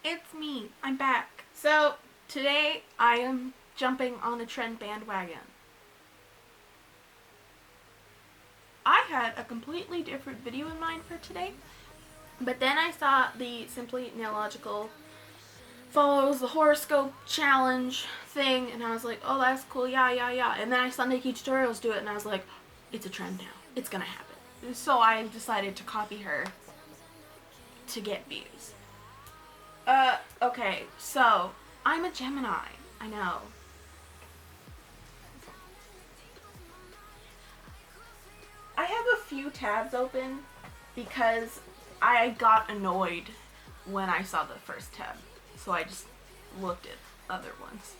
It's me. I'm back. So, today I am jumping on a trend bandwagon. I had a completely different video in mind for today, but then I saw the Simply Nailogical follows the horoscope challenge thing, and I was like, oh, that's cool, yeah. And then I saw Nikki Tutorials do it, and I was like, it's a trend now. It's gonna happen. So I decided to copy her to get views. Okay, so I'm a Gemini. I know. I have a few tabs open because I got annoyed when I saw the first tab, so I just looked at other ones.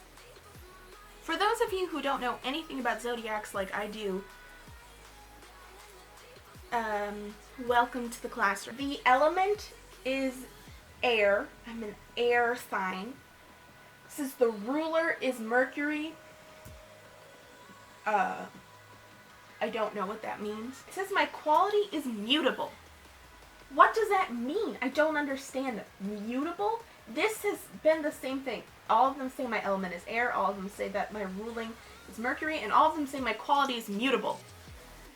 For those of you who don't know anything about zodiacs like I do, welcome to the classroom. The element is air. I'm an air sign. Since the ruler is Mercury, I don't know what that means. It says my quality is mutable. What does that mean? I don't understand it. Mutable? This has been the same thing. All of them say my element is air, all of them say that my ruling is Mercury, and all of them say my quality is mutable.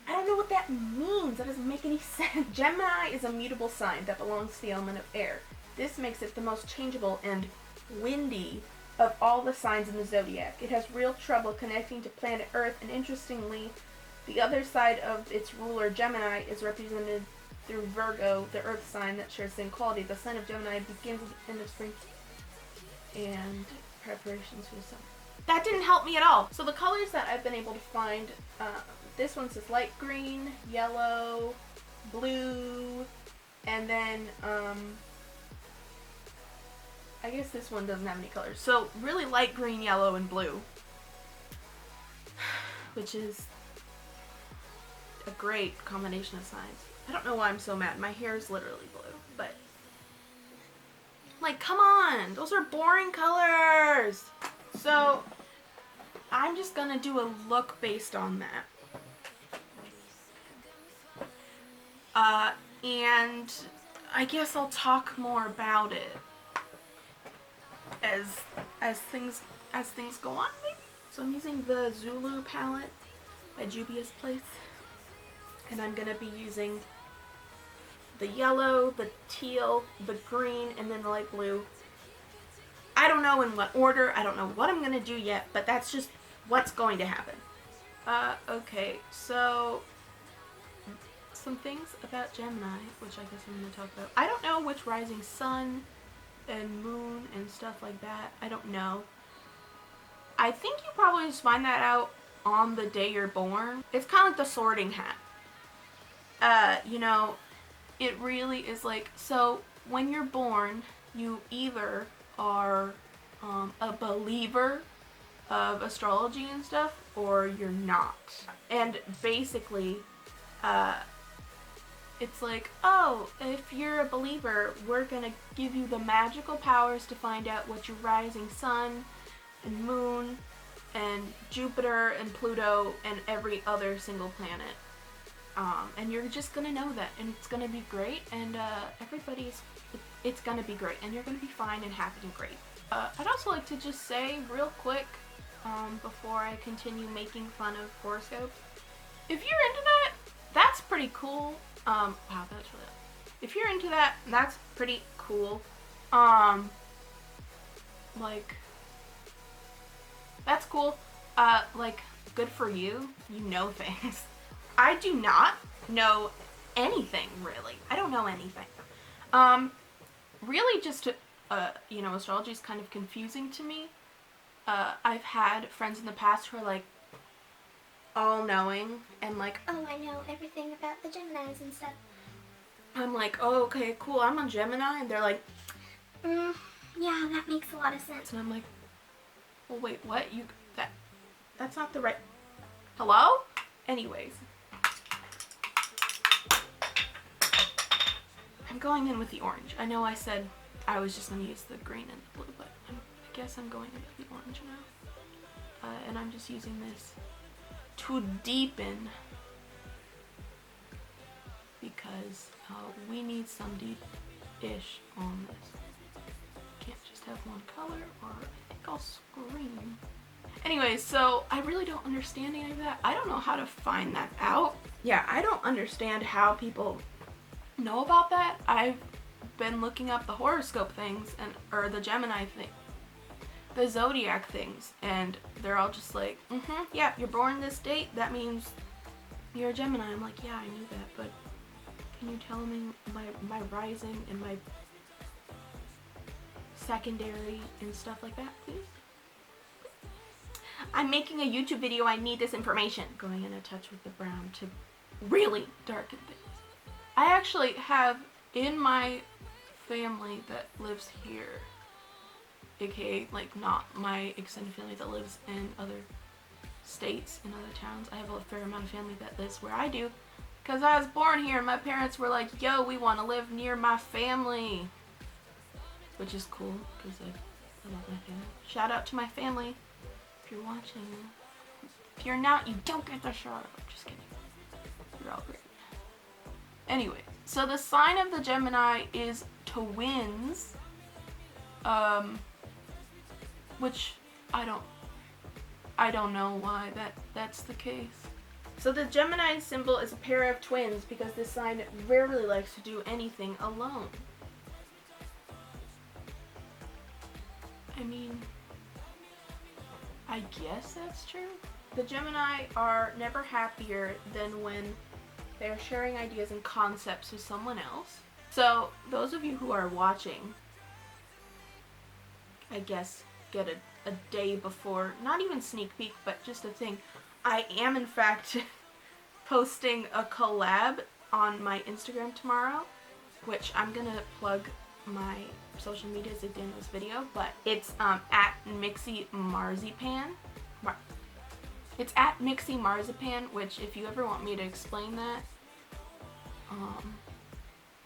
I don't know what that means. That doesn't make any sense. Gemini is a mutable sign that belongs to the element of air. This makes it the most changeable and windy of all the signs in the zodiac. It has real trouble connecting to planet Earth, and interestingly, the other side of its ruler, Gemini, is represented through Virgo, the Earth sign that shares the same quality. The sign of Gemini begins at the end of spring and preparations for the summer. That didn't help me at all. So the colors that I've been able to find, this one says light green, yellow, blue, and then I guess this one doesn't have any colors. So really light green, yellow, and blue, which is a great combination of signs. I don't know why I'm so mad. My hair is literally blue, but like, come on, those are boring colors. So I'm just gonna do a look based on that. And I guess I'll talk more about it as things go on, maybe. So I'm using the Zulu palette by Juvia's Place, and I'm gonna be using the yellow, the teal, the green, and then the light blue. I don't know in what order. I don't know what I'm gonna do yet, but that's just what's going to happen. Okay, so some things about Gemini, which I guess I'm gonna talk about. I don't know which rising sun and moon and stuff like that. I don't know. I think you probably just find that out on the day you're born. It's kind of like the sorting hat. You know, it really is like, so when you're born, you either are a believer of astrology and stuff, or you're not. And basically, it's like, oh, if you're a believer, we're gonna give you the magical powers to find out what your rising sun and moon and Jupiter and Pluto and every other single planet. And you're just gonna know that, and it's gonna be great, and it's gonna be great, and you're gonna be fine and happy and great. I'd also like to just say real quick, before I continue making fun of horoscopes, if you're into that, that's pretty cool. Wow, that's really, if you're into that, that's pretty cool. Like, that's cool. Like, good for you. You know things. I do not know anything, really. I don't know anything. Really just, you know, astrology is kind of confusing to me. I've had friends in the past who are like all-knowing and like, oh, I know everything about the Geminis and stuff. I'm like, oh, okay, cool, I'm a Gemini, and they're like, yeah, that makes a lot of sense. and I'm like, well, wait, what? That's not the right, hello? Anyways. I'm going in with the orange. I know I said I was just going to use the green and the blue, but I guess I'm going in with the orange now. And I'm just using this to deepen, because we need some deep-ish on this. have one color, or I think I'll scream. Anyway, so I really don't understand any of that. I don't know how to find that out. Yeah, I don't understand how people know about that. I've been looking up the horoscope things or the Gemini thing, the Zodiac things, and they're all just like, yeah, you're born this date, that means you're a Gemini. I'm like, yeah, I knew that, but can you tell me my rising and my secondary and stuff like that, please? I'm making a YouTube video, I need this information. Going in a touch with the brown to really darken things. I actually have in my family that lives here, A.K.A. like not my extended family that lives in other states, in other towns. I have a fair amount of family that lives where I do, because I was born here and my parents were like, yo, we want to live near my family. Which is cool, because I love my family. Shout out to my family. If you're watching, if you're not, you don't get the shout out. Just kidding. You're all great. Anyway, so the sign of the Gemini is twins, which I don't know why that's the case. So the Gemini symbol is a pair of twins because this sign rarely likes to do anything alone. I mean, I guess that's true. The Gemini are never happier than when they're sharing ideas and concepts with someone else. So those of you who are watching, I guess, get a day before, not even sneak peek, but just a thing. I am in fact posting a collab on my Instagram tomorrow, which I'm gonna plug my social media as I did in this video, but it's at Mixie Marzipan. It's at Mixie Marzipan, which if you ever want me to explain that,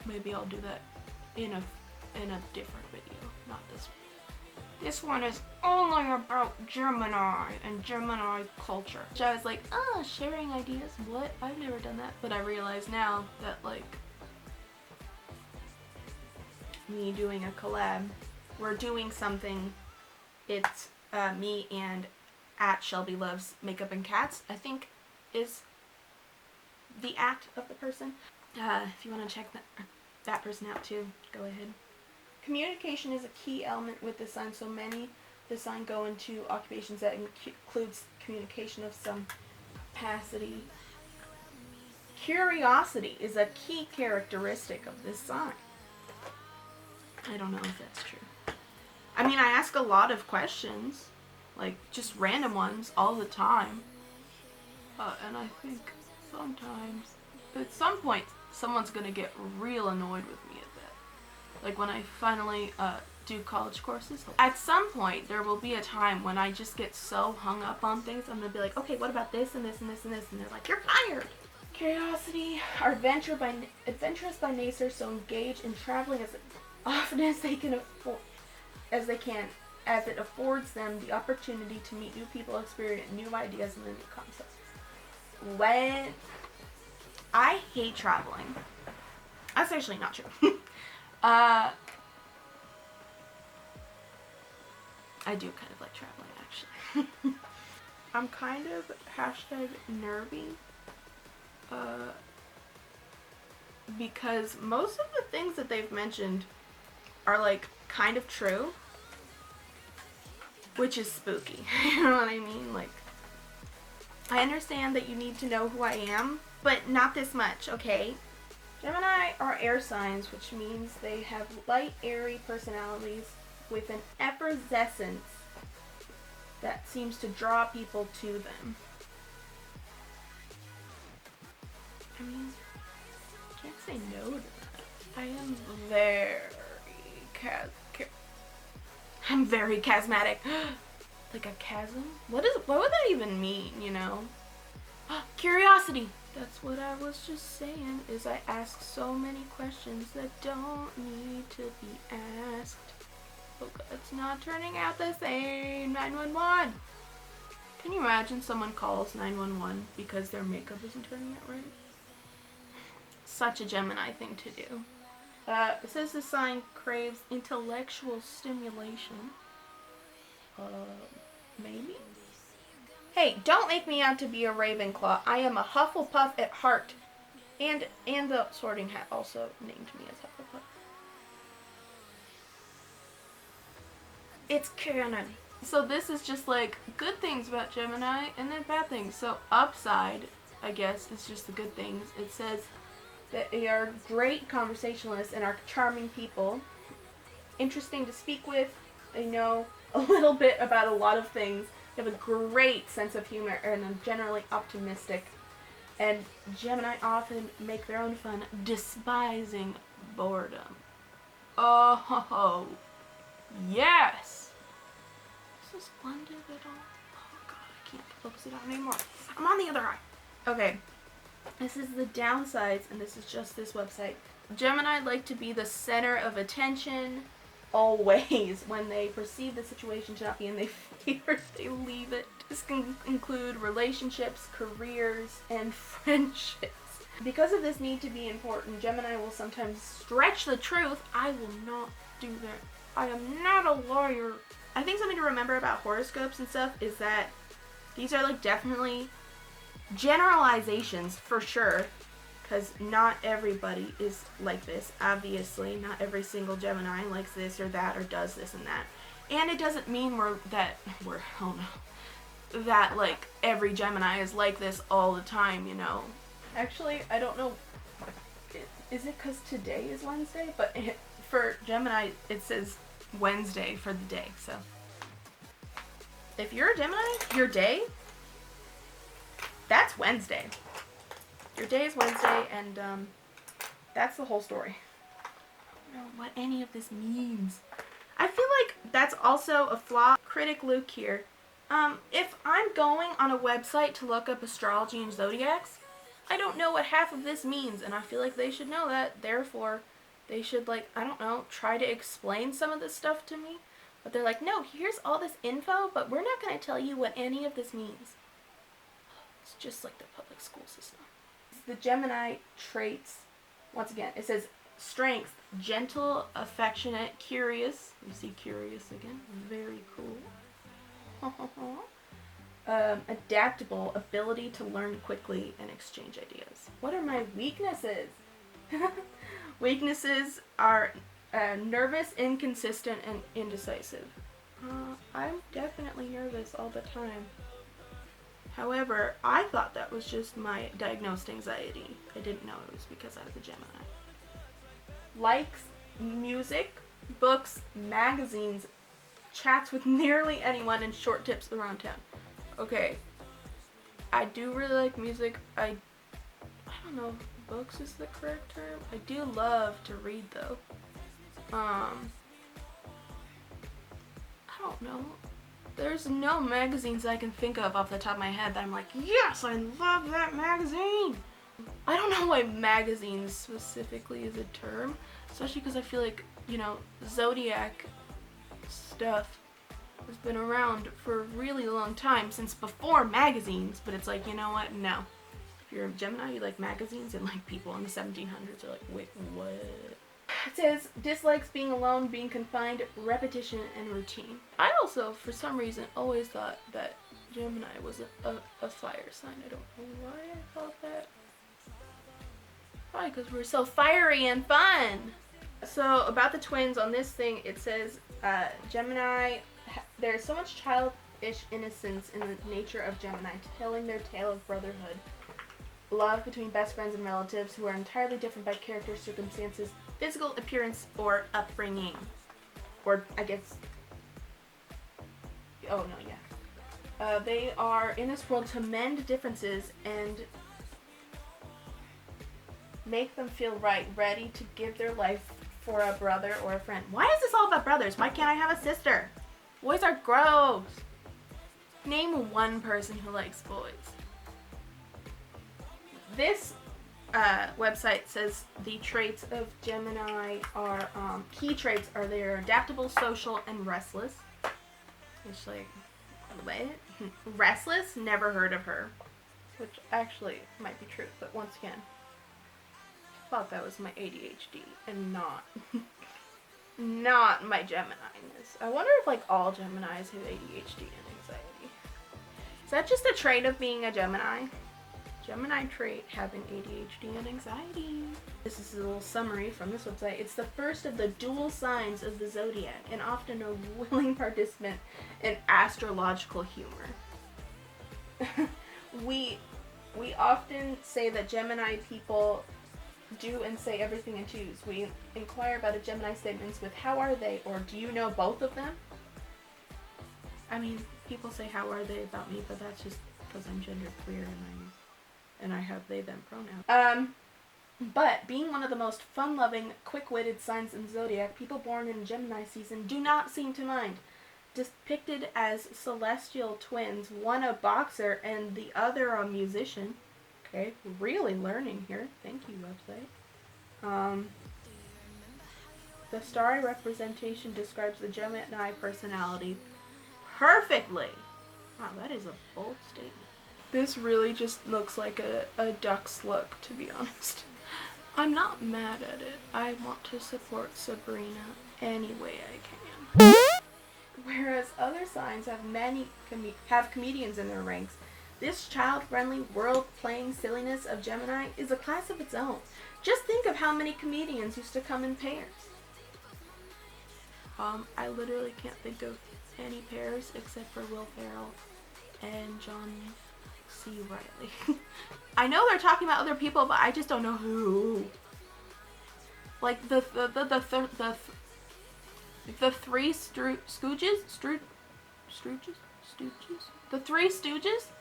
maybe I'll do that in a different video, not this one. This one is only about Gemini and Gemini culture. Which I was like, oh, sharing ideas, what? I've never done that. But I realize now that, like, me doing a collab, we're doing something, it's me and at Shelby Loves Makeup and Cats, I think is the at of the person. If you want to check that person out too, go ahead. Communication is a key element with the sign, so many the sign go into occupations that includes communication of some capacity. Curiosity is a key characteristic of this sign. I don't know if that's true. I mean, I ask a lot of questions, like just random ones all the time, and I think sometimes, at some point, someone's gonna get real annoyed with me at that. Like when I finally do college courses, at some point there will be a time when I just get so hung up on things. I'm gonna be like, okay, what about this and this and this and this, and they're like, you're fired. Curiosity are adventurous by nature, so engage in traveling as often as they can as it affords them the opportunity to meet new people, experience new ideas, and new concepts. When I hate traveling, that's actually not true. I do kind of like traveling, actually. I'm kind of #nervy because most of the things that they've mentioned are like kind of true, which is spooky. You know what I mean? Like, I understand that you need to know who I am, but not this much, okay? Gemini are air signs, which means they have light, airy personalities with an effervescence that seems to draw people to them. I mean, I can't say no to that. I am very charismatic. Like a chasm? What would that even mean, you know? Curiosity. That's what I was just saying, is I ask so many questions that don't need to be asked. Oh God, it's not turning out the same. 911. Can you imagine someone calls 911 because their makeup isn't turning out right? Such a Gemini thing to do. It says the sign craves intellectual stimulation. Maybe? Hey, don't make me out to be a Ravenclaw. I am a Hufflepuff at heart. And the Sorting Hat also named me as Hufflepuff. It's canon. So this is just like good things about Gemini and then bad things. So upside, I guess, is just the good things. It says that they are great conversationalists and are charming people. Interesting to speak with. They know a little bit about a lot of things. They have a great sense of humor and are generally optimistic. And Gemini often make their own fun, despising boredom. Oh, yes! This is blended at all. Oh god, I can't focus it on anymore. I'm on the other eye. Okay, this is the downsides, and this is just this website. Gemini like to be the center of attention, always. When they perceive the situation to not be in their favor, they leave it. This can include relationships, careers, and friendships. Because of this need to be important, Gemini will sometimes stretch the truth. I will not do that. I am not a lawyer. I think something to remember about horoscopes and stuff is that these are like definitely generalizations for sure. Because not everybody is like this, obviously. Not every single Gemini likes this or that or does this and that. And it doesn't mean that like every Gemini is like this all the time, you know. Actually, I don't know. Is it because today is Wednesday? But for Gemini, it says Wednesday for the day, so. If you're a Gemini, your day, that's Wednesday. Your day is Wednesday, and that's the whole story. I don't know what any of this means. I feel like that's also a flaw. Critic Luke here. If I'm going on a website to look up astrology and zodiacs, I don't know what half of this means, and I feel like they should know that. Therefore, they should, like, I don't know, try to explain some of this stuff to me. But they're like, no, here's all this info, but we're not going to tell you what any of this means. It's just like the public school system. The Gemini traits, once again, it says strength, gentle, affectionate, curious. You see curious again. Very cool. Adaptable, ability to learn quickly and exchange ideas. What are my weaknesses? Weaknesses are nervous, inconsistent, and indecisive. I'm definitely nervous all the time. However, I thought that was just my diagnosed anxiety. I didn't know it was because I was a Gemini. Likes music, books, magazines, chats with nearly anyone, and short trips around town. Okay, I do really like music. I don't know if books is the correct term. I do love to read though. I don't know. There's no magazines I can think of off the top of my head that I'm like, yes, I love that magazine. I don't know why magazines specifically is a term, especially because I feel like, you know, Zodiac stuff has been around for a really long time, since before magazines, but it's like, you know what, no. If you're a Gemini, you like magazines, and like people in the 1700s are like, wait, what? It says, dislikes being alone, being confined, repetition, and routine. I also, for some reason, always thought that Gemini was a fire sign. I don't know why I thought that. Probably because we're so fiery and fun. So, about the twins, on this thing, it says, Gemini, there's so much childish innocence in the nature of Gemini, telling their tale of brotherhood. Love between best friends and relatives who are entirely different by character, circumstances, physical appearance, or upbringing. Or, I guess... Oh, no, yeah. They are in this world to mend differences and make them feel right, ready to give their life for a brother or a friend. Why is this all about brothers? Why can't I have a sister? Boys are gross. Name one person who likes boys. This website says the traits of Gemini are, key traits are they're adaptable, social, and restless. Which, like, what? Restless? Never heard of her. Which actually might be true, but once again. thought that was my ADHD and not not my Gemini-ness. I wonder if like all Geminis have ADHD and anxiety. Is that just a trait of being a Gemini? Gemini trait, having ADHD and anxiety. This is a little summary from this website. It's the first of the dual signs of the Zodiac and often a willing participant in astrological humor. We often say that Gemini people do and say everything in twos. We inquire about a Gemini statements with "how are they?" or "do you know both of them?" I mean, people say "how are they?" about me, but that's just because I'm genderqueer and I have they them pronouns. But being one of the most fun-loving, quick-witted signs in the Zodiac, people born in Gemini season do not seem to mind. Depicted as celestial twins, one a boxer and the other a musician. Okay, really learning here. Thank you, website. The starry representation describes the Gemini personality perfectly. Wow, that is a bold statement. This really just looks like a duck's look, to be honest. I'm not mad at it. I want to support Sabrina any way I can. Whereas other signs have have comedians in their ranks, this child-friendly, world-playing silliness of Gemini is a class of its own. Just think of how many comedians used to come in pairs. I literally can't think of any pairs except for Will Ferrell and John C. Reilly. I know they're talking about other people, but I just don't know who. Like the three Stooges? The Three Stooges?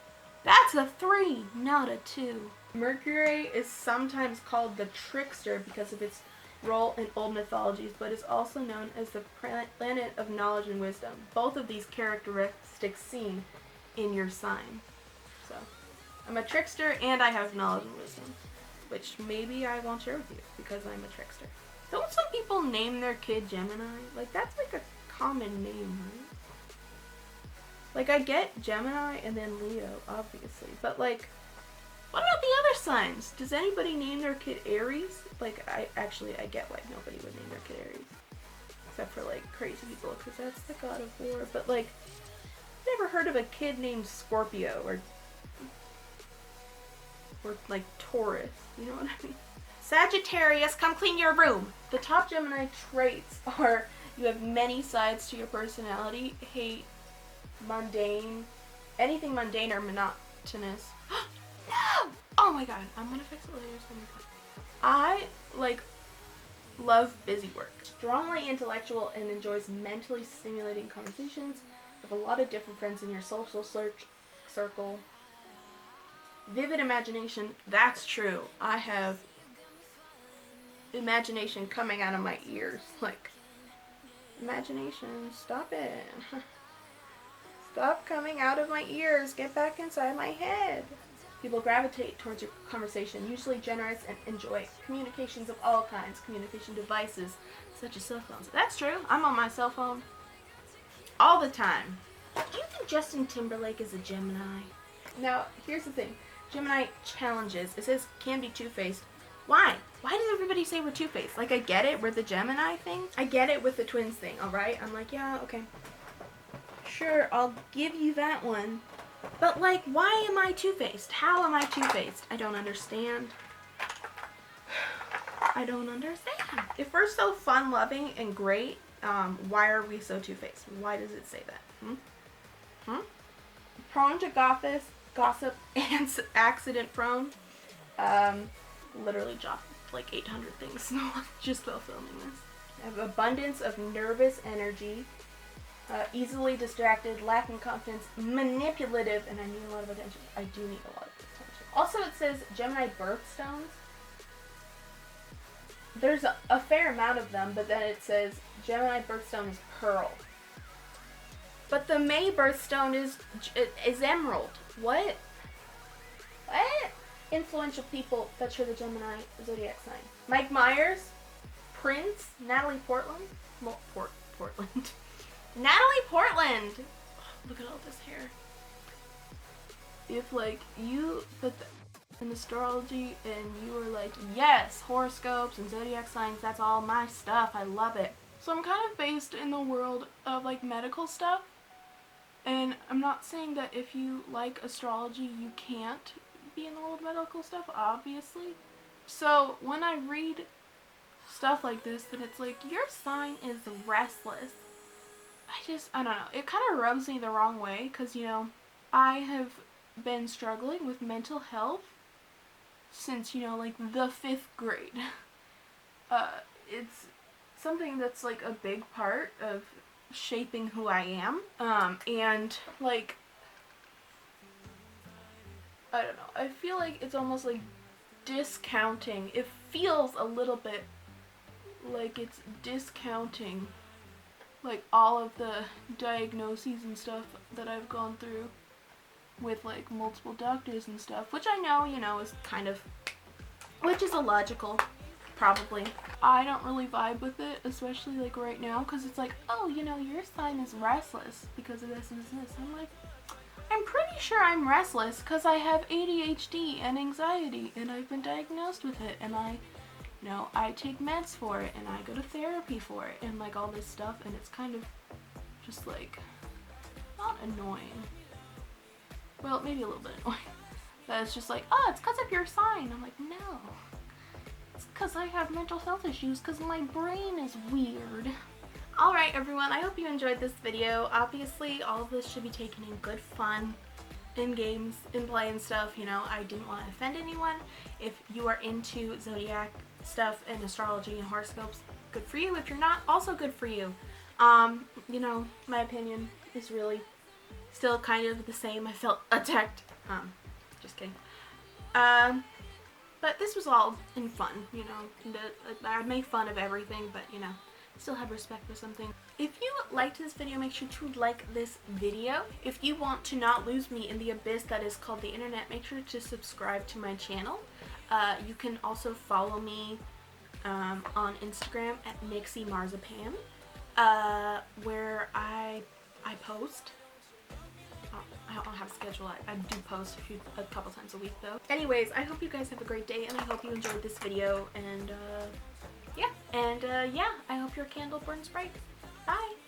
That's a 3, not a 2. Mercury is sometimes called the trickster because of its role in old mythologies, but is also known as the planet of knowledge and wisdom. Both of these characteristics seen in your sign. So, I'm a trickster and I have knowledge and wisdom, which maybe I won't share with you because I'm a trickster. Don't some people name their kid Gemini? Like, that's like a common name, right? Like, I get Gemini and then Leo, obviously. But, like, what about the other signs? Does anybody name their kid Aries? Like, I get why nobody would name their kid Aries. Except for, like, crazy people, because that's the god of war. But, like, I've never heard of a kid named Scorpio or like, Taurus. You know what I mean? Sagittarius, come clean your room! The top Gemini traits are you have many sides to your personality, hate mundane, anything mundane or monotonous. No! Oh my god, I'm gonna fix it later. I, like, love busy work. Strongly intellectual and enjoys mentally stimulating conversations. Have a lot of different friends in your social circle. Vivid imagination, that's true. I have imagination coming out of my ears. Like, imagination, stop it. Stop coming out of my ears. Get back inside my head. People gravitate towards your conversation, usually generous and enjoy communications of all kinds, communication devices such as cell phones. That's true. I'm on my cell phone all the time. Do you think Justin Timberlake is a Gemini? Now, here's the thing. Gemini challenges. It says can be two-faced. Why? Why does everybody say we're two-faced? Like, I get it with the Gemini thing. I get it with the twins thing, alright? I'm like, yeah, okay. Sure, I'll give you that one. But, like, why am I two-faced? How am I two-faced? I don't understand. I don't understand. If we're so fun-loving and great, why are we so two-faced? Why does it say that? Prone to gossip and accident-prone. Literally dropped like 800 things just while filming this. I have abundance of nervous energy. Easily distracted, lacking confidence, manipulative, and I need a lot of attention. I do need a lot of attention. Also, it says Gemini birthstones. There's a fair amount of them, but then it says Gemini birthstone is pearl. But the May birthstone is emerald. What? What? Influential people that share the Gemini zodiac sign. Mike Myers, Prince, Natalie Portman. Well, Portland. Natalie Portland! Oh, look at all this hair. If, like, you put in astrology and you were like, yes, horoscopes and zodiac signs, that's all my stuff, I love it. So I'm kind of based in the world of like medical stuff, and I'm not saying that if you like astrology you can't be in the world of medical stuff, obviously. So when I read stuff like this, then it's like, your sign is restless. I don't know, it kind of rubs me the wrong way, because, you know, I have been struggling with mental health since, you know, like the 5th grade. It's something that's like a big part of shaping who I am. And like, I don't know, I feel like it's almost like discounting. It feels a little bit like it's discounting like all of the diagnoses and stuff that I've gone through with like multiple doctors and stuff, which I know, you know, is kind of, which is illogical, probably. I don't really vibe with it, especially like right now, because it's like, oh, you know, your sign is restless because of this and this and this. I'm like, I'm pretty sure I'm restless because I have ADHD and anxiety, and I've been diagnosed with it, and you know, I take meds for it, and I go to therapy for it, and like all this stuff, and it's kind of just like, not annoying. Well, maybe a little bit annoying. But it's just like, oh, it's because of your sign. I'm like, no. It's because I have mental health issues because my brain is weird. Alright everyone, I hope you enjoyed this video. Obviously, all of this should be taken in good fun, in games, in play and stuff. You know, I didn't want to offend anyone. If you are into zodiac stuff and astrology and horoscopes, good for you. If you're not, also good for you. You know, my opinion is really still kind of the same. I felt attacked. Just kidding. But this was all in fun, you know. I make fun of everything, but you know, still have respect for something. If you liked this video, make sure to like this video. If you want to not lose me in the abyss that is called the internet, make sure to subscribe to my channel. You can also follow me on Instagram at Nixie Marzipan, where I post. I don't have a schedule. I do post a couple times a week though. Anyways, I hope you guys have a great day, and I hope you enjoyed this video, and yeah, I hope your candle burns bright. Bye!